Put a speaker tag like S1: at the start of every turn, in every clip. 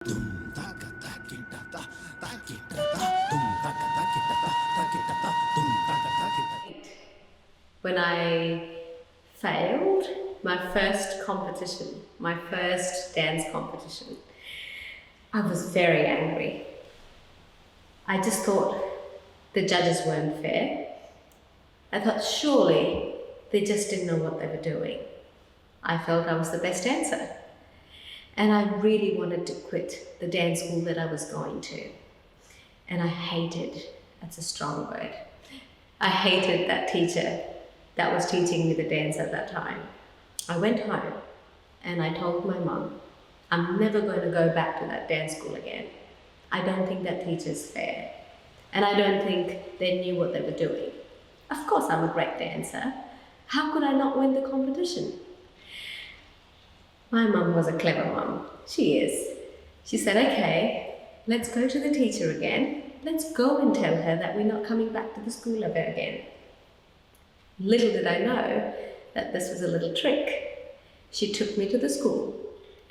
S1: When I failed my first competition, my first dance competition, I was very angry. I just thought the judges weren't fair. I thought surely they just didn't know what they were doing. I felt I was the best dancer. And I really wanted to quit the dance school that I was going to. And I hated, that's a strong word, I hated that teacher that was teaching me the dance at that time. I went home and I told my mum, I'm never going to go back to that dance school again. I don't think that teacher's fair. And I don't think they knew what they were doing. Of course I'm a great dancer. How could I not win the competition? My mum was a clever mum. She is. She said, okay, let's go to the teacher again. Let's go and tell her that we're not coming back to the school ever again. Little did I know that this was a little trick. She took me to the school,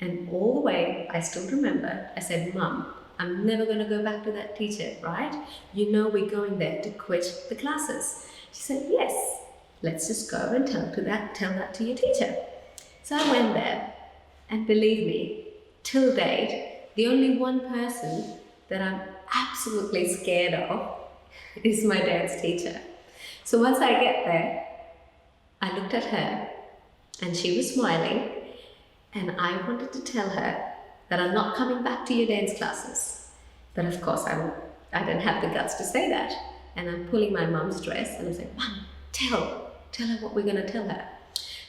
S1: and all the way, I still remember, I said, Mum, I'm never going to go back to that teacher, right? You know we're going there to quit the classes. She said, yes, let's just go and tell that to your teacher. So I went there, and believe me, till date, the only one person that I'm absolutely scared of is my dance teacher. So once I get there, I looked at her and she was smiling, and I wanted to tell her that I'm not coming back to your dance classes. But of course, I didn't have the guts to say that. And I'm pulling my mum's dress and I'm saying, Mum, tell her what we're going to tell her.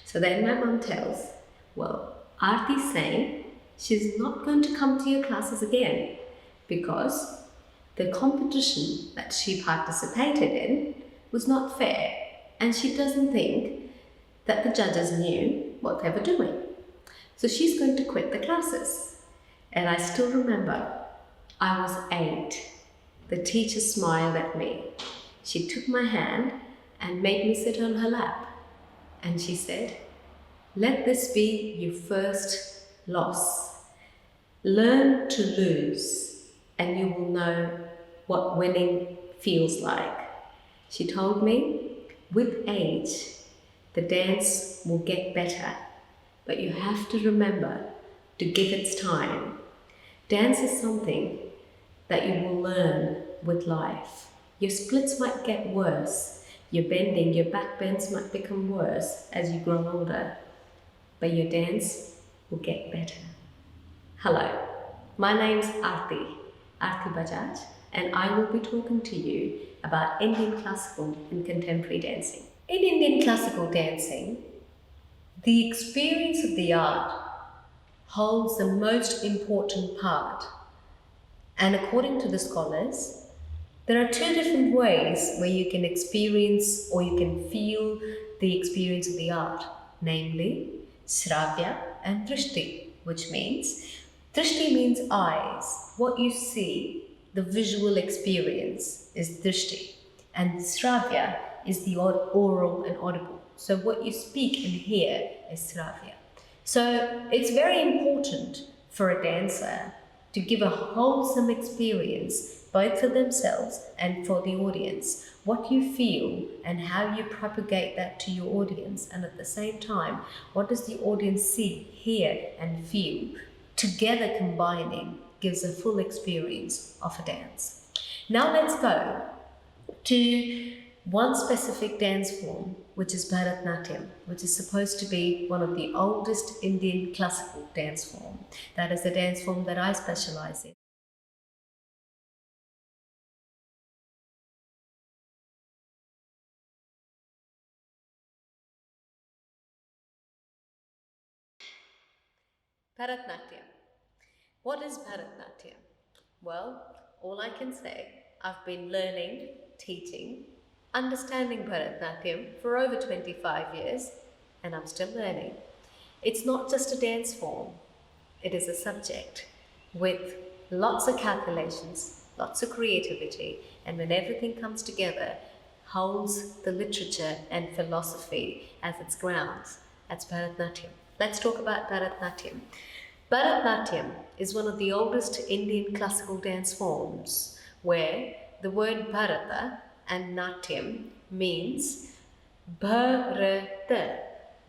S1: So then my mum tells, well, Aarti's saying she's not going to come to your classes again because the competition that she participated in was not fair, and she doesn't think that the judges knew what they were doing. So she's going to quit the classes. And I still remember, I was 8. The teacher smiled at me. She took my hand and made me sit on her lap. And she said, let this be your first loss. Learn to lose, and you will know what winning feels like. She told me, with age, the dance will get better, but you have to remember to give its time. Dance is something that you will learn with life. Your splits might get worse. Your bending, your back bends might become worse as you grow older, but your dance will get better. Hello, my name's Aarti Bajaj, and I will be talking to you about Indian classical and contemporary dancing. In Indian classical dancing, the experience of the art holds the most important part. And according to the scholars, there are 2 different ways where you can experience or you can feel the experience of the art, namely Shravya and Drishti, which means, Drishti means eyes, what you see, the visual experience is Drishti, and Shravya is the oral and audible. So what you speak and hear is Shravya. So it's very important for a dancer to give a wholesome experience, both for themselves and for the audience. What you feel and how you propagate that to your audience, and at the same time, what does the audience see, hear and feel, together combining gives a full experience of a dance. Now let's go to one specific dance form, which is Bharatnatyam, which is supposed to be one of the oldest Indian classical dance form. That is the dance form that I specialize in. Bharatnatyam. What is Bharatnatyam? Well, all I can say, I've been learning, teaching, understanding Bharatnatyam for over 25 years, and I'm still learning. It's not just a dance form, it is a subject with lots of calculations, lots of creativity, and when everything comes together, holds the literature and philosophy as its grounds. That's Bharatnatyam. Let's talk about Bharatnatyam. Bharatanatyam is one of the oldest Indian classical dance forms where the word Bharata and Natyam means Bharata.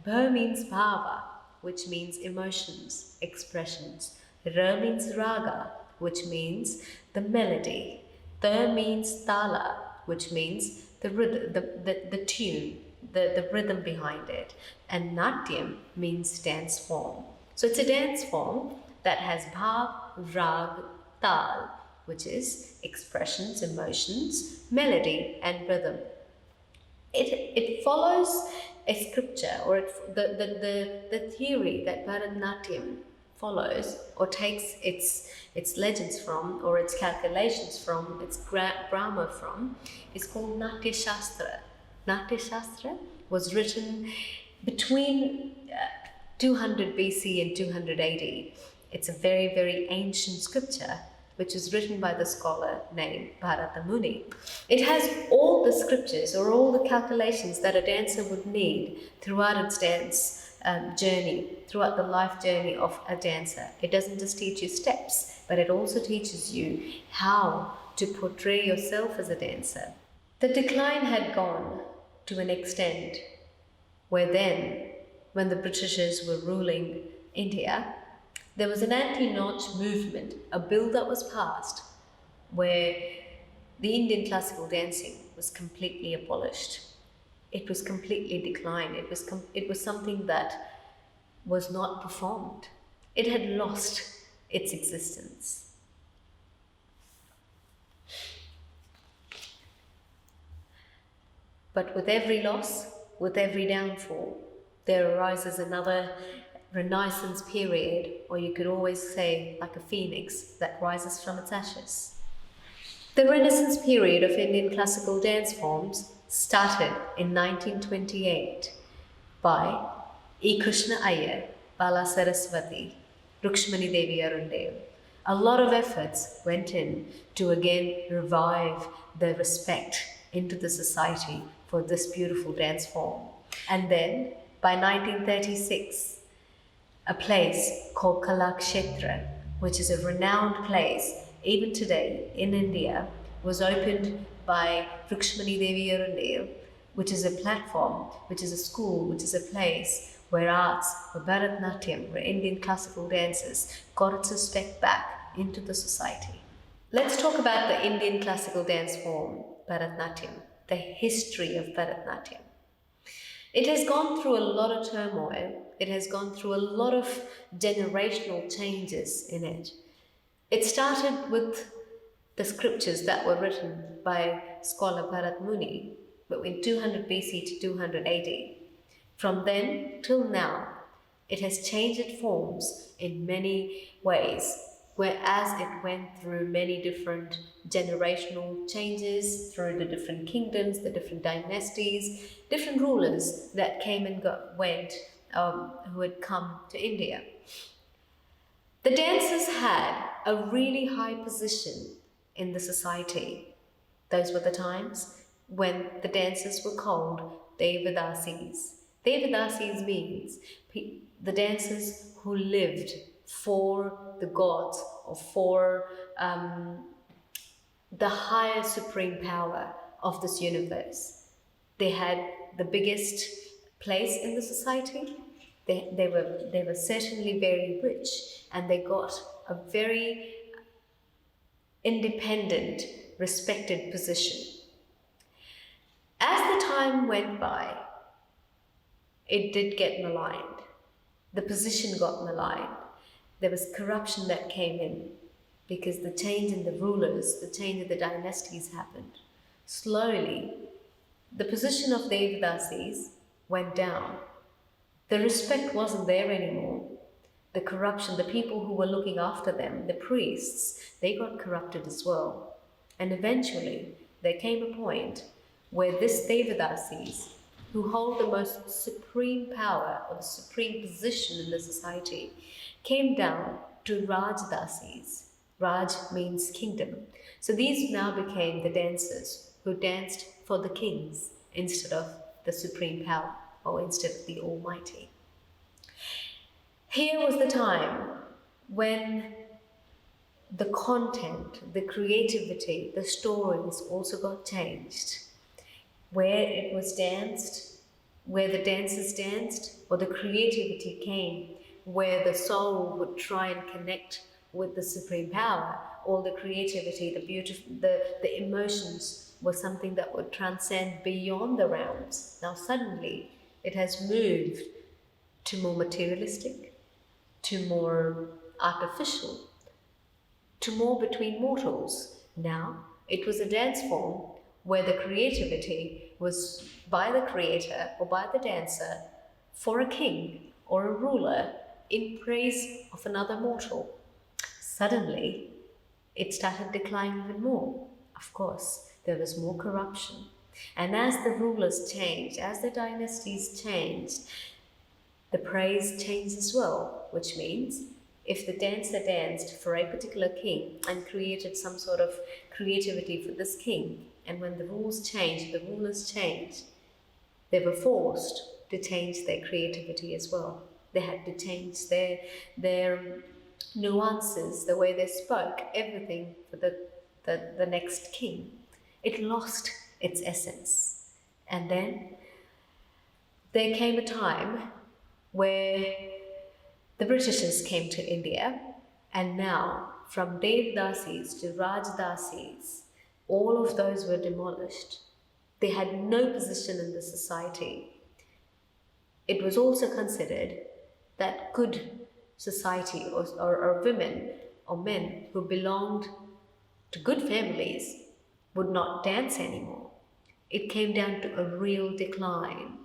S1: Bha means bhava, which means emotions, expressions. Ra means raga, which means the melody. Ta means tala, which means the rhythm, the tune, the rhythm behind it. And Natyam means dance form. So it's a dance form that has bhav, rag, tal, which is expressions, emotions, melody, and rhythm. It follows a scripture or the theory that Bharatanatyam follows or takes its legends from or its calculations from, its grammar from, is called Natya Shastra. Natya Shastra was written between 200 BC and 200 AD. It's a very, very ancient scripture which is written by the scholar named Bharata Muni. It has all the scriptures or all the calculations that a dancer would need throughout its dance journey, throughout the life journey of a dancer. It doesn't just teach you steps, but it also teaches you how to portray yourself as a dancer. The decline had gone to an extent where then, when the Britishers were ruling India, there was an anti-nautch movement, a bill that was passed where the Indian classical dancing was completely abolished. It was completely declined. It was something that was not performed. It had lost its existence. But with every loss, with every downfall, there arises another Renaissance period, or you could always say like a phoenix that rises from its ashes. The Renaissance period of Indian classical dance forms started in 1928 by E. Krishna Iyer, Bala Saraswati, Rukshmani Devi Arundel. A lot of efforts went in to again revive the respect into the society for this beautiful dance form. And then by 1936, a place called Kalakshetra, which is a renowned place even today in India, was opened by Rukshmani Devi Arundel, which is a platform, which is a school, which is a place where arts, where Bharatanatyam, where Indian classical dances got its respect back into the society. Let's talk about the Indian classical dance form, Bharatanatyam, the history of Bharatanatyam. It has gone through a lot of turmoil. It has gone through a lot of generational changes in it. It started with the scriptures that were written by scholar Bharat Muni between 200 BC to 200 AD. From then till now, it has changed its forms in many ways, whereas it went through many different generational changes through the different kingdoms, the different dynasties, different rulers that came and went, who had come to India. The dancers had a really high position in the society. Those were the times when the dancers were called Devadasis. Devadasis means the dancers who lived for the gods or for the higher supreme power of this universe. They had the biggest place in the society. They were certainly very rich, and they got a very independent, respected position. As the time went by, it did get maligned. The position got maligned. There was corruption that came in because the change in the rulers, the change in the dynasties happened. Slowly, the position of Devadasis went down. The respect wasn't there anymore. The corruption, the people who were looking after them, the priests, they got corrupted as well. And eventually, there came a point where this Devadasis, who hold the most supreme power or the supreme position in the society, came down to Rajdasis. Raj means kingdom. So these now became the dancers who danced for the kings instead of the supreme power or instead of the Almighty. Here was the time when the content, the creativity, the stories also got changed. Where it was danced, where the dancers danced, or the creativity came, where the soul would try and connect with the supreme power, all the creativity, the beautiful, the emotions were something that would transcend beyond the realms. Now suddenly it has moved to more materialistic, to more artificial, to more between mortals. Now it was a dance form where the creativity was by the creator or by the dancer for a king or a ruler in praise of another mortal. Suddenly, it started declining even more. Of course, there was more corruption. And as the rulers changed, as the dynasties changed, the praise changed as well, which means if the dancer danced for a particular king and created some sort of creativity for this king, and when the rules changed, the rulers changed, they were forced to change their creativity as well. They had to change their nuances, the way they spoke, everything for the next king. It lost its essence. And then there came a time where the Britishers came to India, and now from Devdasis to Rajdasis, all of those were demolished. They had no position in the society. It was also considered that good society or women or men who belonged to good families would not dance anymore. It came down to a real decline.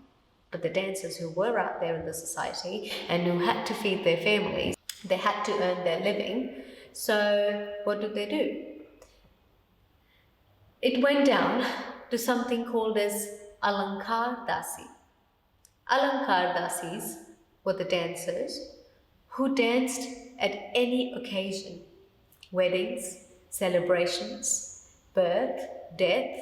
S1: But the dancers who were out there in the society and who had to feed their families, they had to earn their living. So what did they do? It went down to something called as Alankar Dasi. Alankar Dasis were the dancers who danced at any occasion, weddings, celebrations, birth, death,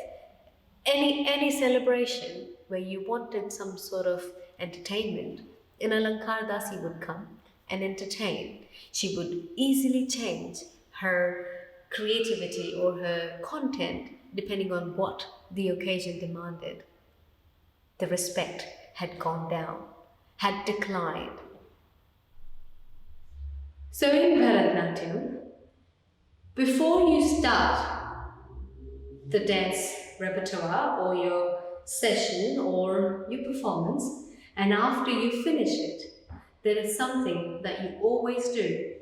S1: any celebration where you wanted some sort of entertainment. An Alankar Dasi would come and entertain. She would easily change her creativity or her content depending on what the occasion demanded. The respect had gone down, had declined. So in Bharatanatyam, before you start the dance repertoire or your session or your performance, and after you finish it, there is something that you always do,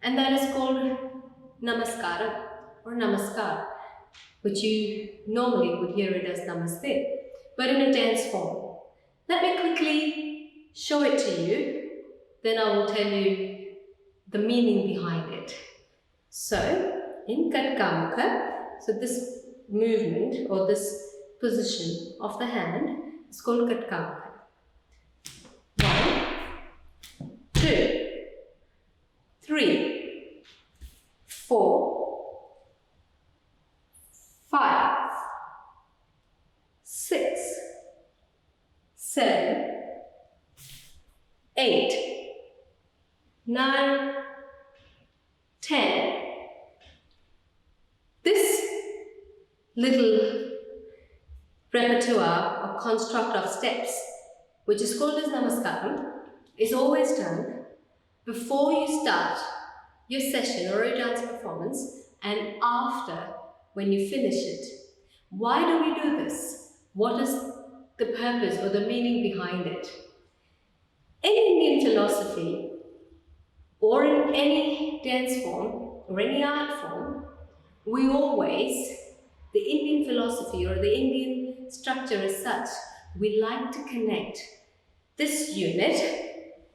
S1: and that is called namaskara or namaskar, which you normally would hear it as namaste, but in a dance form. Let me quickly show it to you, then I will tell you the meaning behind it. So, in Katkamukha, so this movement or this position of the hand is called Katkamukha. 1, 2, 3, 4, 5, 6, 7, 8, 9, 10. This little repertoire or construct of steps, which is called as namaskaram, is always done before you start your session or your dance performance and after when you finish it. Why do we do this? What is the purpose or the meaning behind it? In Indian philosophy or in any dance form or any art form, we always, the Indian philosophy or the Indian structure is such, we like to connect this unit,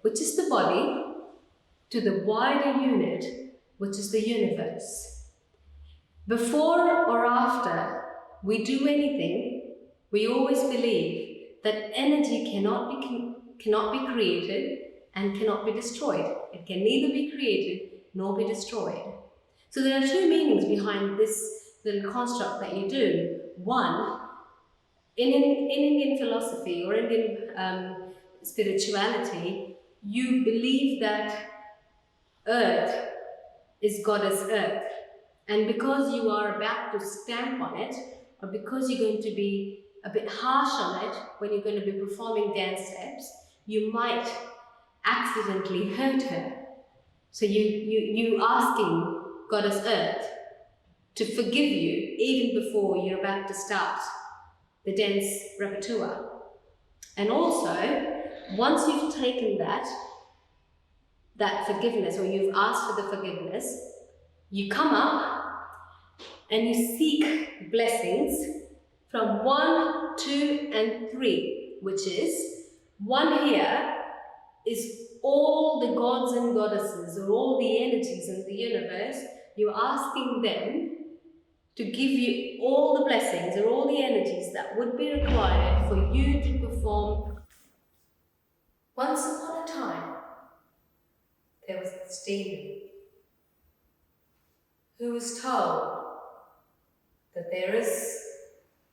S1: which is the body, to the wider unit, which is the universe. Before or after we do anything, we always believe that energy cannot be created and cannot be destroyed. It can neither be created nor be destroyed. So there are two meanings behind this little construct that you do. One, in Indian philosophy or Indian spirituality, you believe that Earth is Goddess Earth. And because you are about to stamp on it, or because you're going to be a bit harsh on it when you're going to be performing dance steps, you might accidentally hurt her. So you asking Goddess Earth to forgive you even before you're about to start the dance repertoire. And also, once you've taken that forgiveness, or you've asked for the forgiveness, you come up and you seek blessings from 1, 2, and 3, which is 1 here is all the gods and goddesses, or all the energies in the universe. You're asking them to give you all the blessings or all the energies that would be required for you to perform. Once upon a time, there was this demon who was told that there is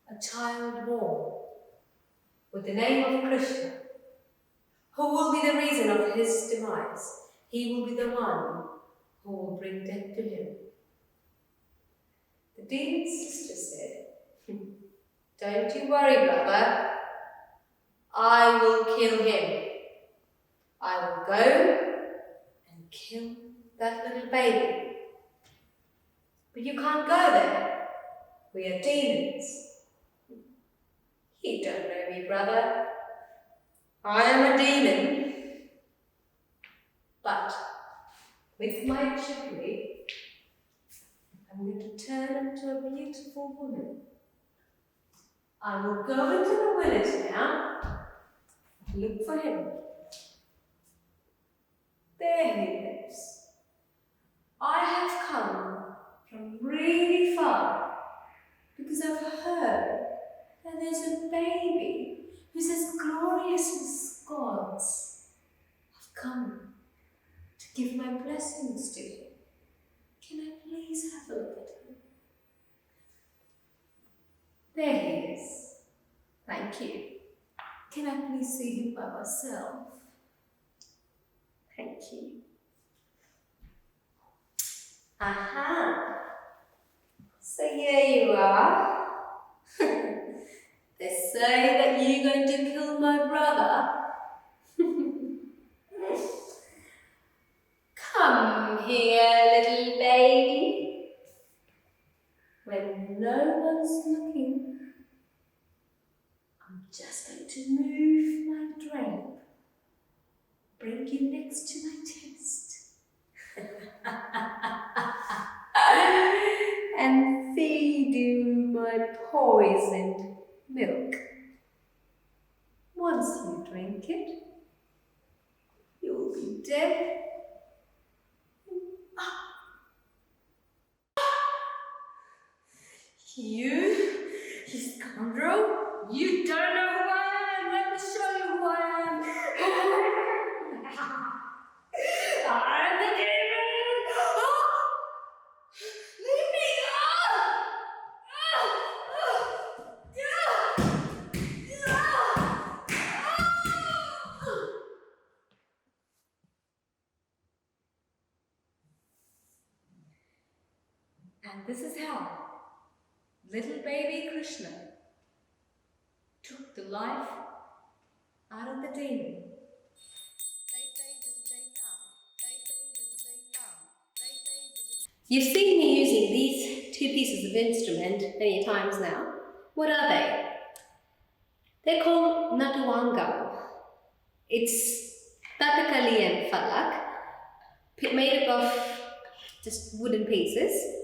S1: a child born with the name of Krishna, who will be the reason of his demise. He will be the one who will bring death to him. The demon's sister said, "Don't you worry, brother. I will kill him. I will go and kill that little baby. But you can't go there. We are demons." "You don't know me, brother. I am a demon. But with my trickery, I'm going to turn into a beautiful woman. I will go into the village now, look for him. There he lives. I have come from really far because I've heard that there's a baby who's as glorious as gods. I've come to give my blessings to him. Can I please have a look at him?" "There he is. Thank you. Can I please see him by myself?" "Thank you." Aha! So here you are. They say that you're going to kill my brother. Come here, little baby. When no one's looking, I'm just going to move my drape. Bring you next to my chest. And feed you my poisoned milk. Once you drink it, you'll be dead. You scoundrel! You don't know who I am! Let me show you who I am! I'm the demon! Leave me! And this is how little baby Krishna took the life out of the demon. You've seen me using these 2 pieces of instrument many times now. What are they? They're called Natuangam. It's Tatakali and Falak, made up of just wooden pieces.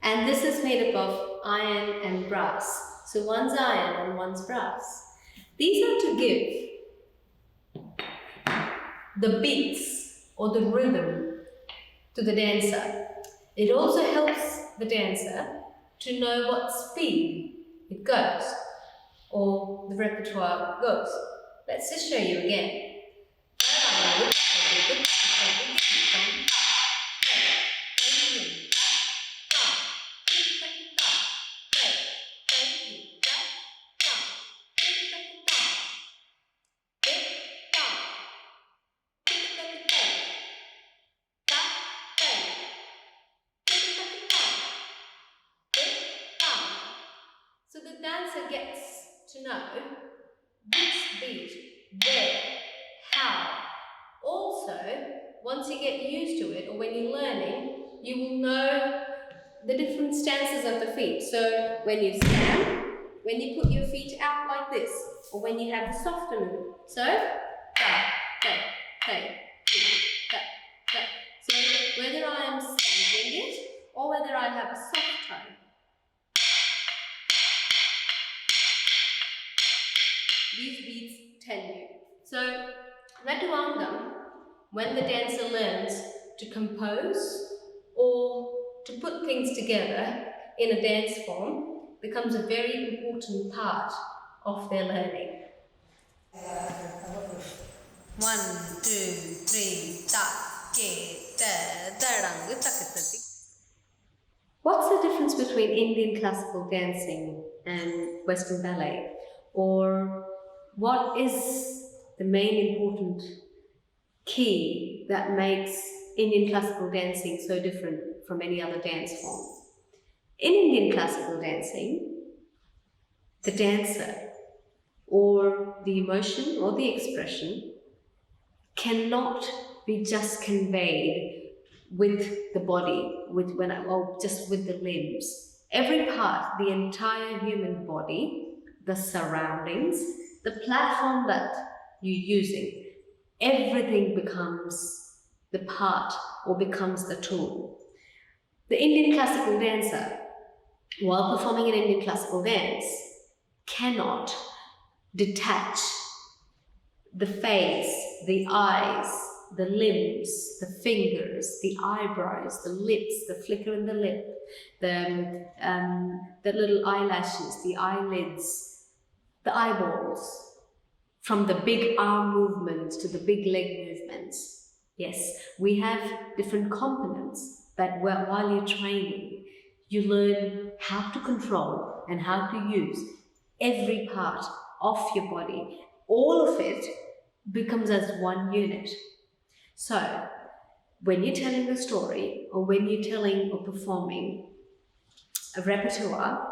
S1: And this is made up of iron and brass. So one's iron and one's brass. These are to give the beats or the rhythm to the dancer. It also helps the dancer to know what speed it goes or the repertoire goes. Let's just show you again. the dancer gets to know which beat, where, how. Also, once you get used to it, or when you're learning, you will know the different stances of the feet. So when you stand, when you put your feet out like this, or when you have the softer move. So, da, da, da, da, da. So whether I am stamping it, or whether I have a soft tone. These beats tell you. So, Ratuangam, when the dancer learns to compose or to put things together in a dance form, becomes a very important part of their learning. 1, 2, 3, ta, ke, ta, tarang, takatati. What's the difference between Indian classical dancing and Western ballet? Or what is the main important key that makes Indian classical dancing so different from any other dance form? In Indian classical dancing, the dancer or the emotion or the expression cannot be just conveyed with the body, or just with the limbs. Every part, the entire human body, the surroundings, the platform that you're using, everything becomes the part or becomes the tool. The Indian classical dancer, while performing an Indian classical dance, cannot detach the face, the eyes, the limbs, the fingers, the eyebrows, the lips, the flicker in the lip, the little eyelashes, the eyelids, the eyeballs, from the big arm movements to the big leg movements. Yes, we have different components that while you're training, you learn how to control and how to use every part of your body. All of it becomes as one unit. So, when you're telling a story, or when you're telling or performing a repertoire,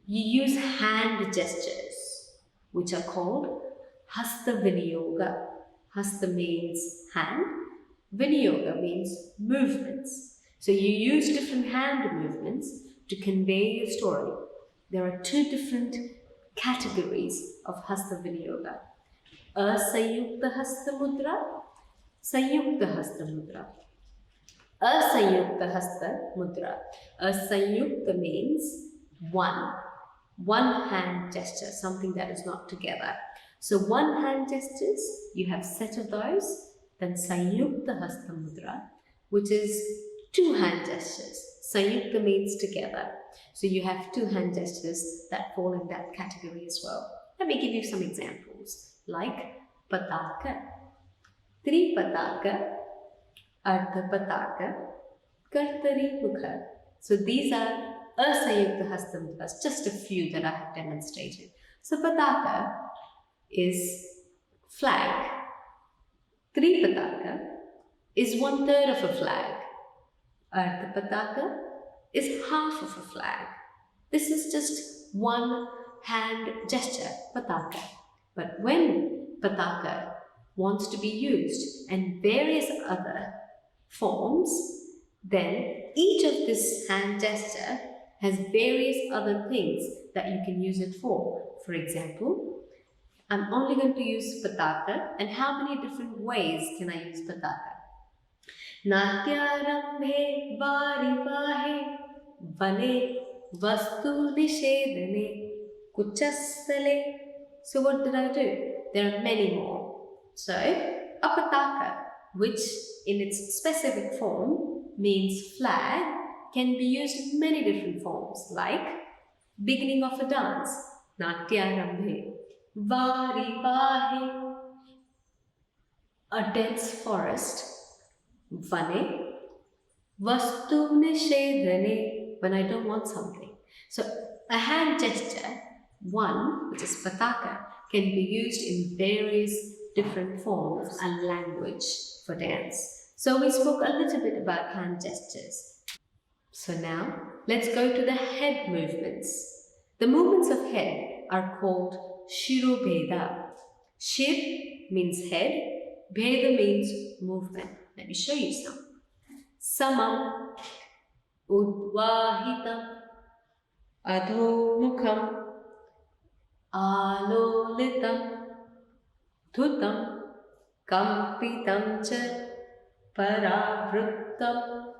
S1: you use hand gestures, which are called hasta vinyoga. Hasta means hand, vinyoga means movements. So you use different hand movements to convey your story. There are two different categories of hasta vinyoga. Asayukta hasta mudra, sayukta hasta mudra. Asayukta hasta mudra. Asayukta means one hand gesture, something that is not together. So one hand gestures, you have set of those, then sayukta hasta mudra, which is two hand gestures. Sayukta means together. So you have two hand gestures that fall in that category as well. Let me give you some examples, like pataka, tripataka, ardhapataka, kartari mukha. So these are asayukta hasta mudras, just a few that I have demonstrated. So pataka is flag. Tripataka is 1/3 of a flag. Ardhapataka is half of a flag. This is just one hand gesture, pataka. But when pataka wants to be used and various other forms, then each of this hand gesture has various other things that you can use it for. For example, I'm only going to use pataka, and how many different ways can I use pataka? Natyarambhe varivahe vane vastu nishedane kuchasale. So what did I do? There are many more. So, a pataka, which in its specific form means flag, can be used in many different forms, like beginning of a dance, natyarambhe, varivahe, a dense forest, vane, vastu nishedane, when I don't want something. So a hand gesture, one, which is pataka, can be used in various different forms and language for dance. So we spoke a little bit about hand gestures. So now let's go to the head movements. The movements of head are called Shirobheda. Shir means head, Bheda means movement. Let me show you some. Samam, Udvahitam, Adhomukham, Alolitam, Thutam, Kampitam cha, Paravrittam,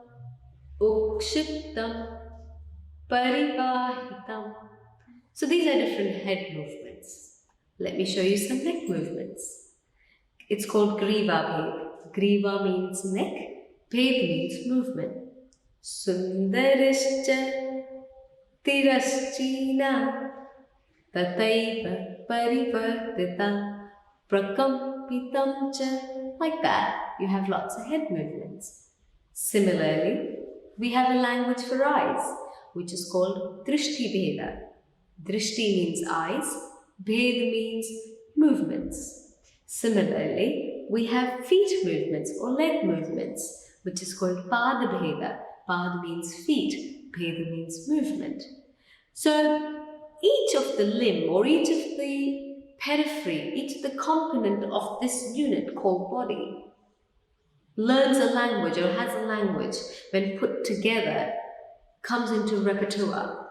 S1: Ukshiptam, Parivahitam. So these are different head movements. Let me show you some neck movements. It's called Griva Bhed. Griva means neck, Bhed means movement. Sundarishcha Tiraschina Tataiva Parivartita Prakampitam cha. Like that, you have lots of head movements. Similarly, we have a language for eyes, which is called Drishti Bheda. Drishti means eyes, Bhed means movements. Similarly, we have feet movements or leg movements, which is called Pada Bheda. Pada means feet, Bheda means movement. So each of the limb or each of the periphery, each of the component of this unit called body learns a language or has a language when put together, comes into repertoire.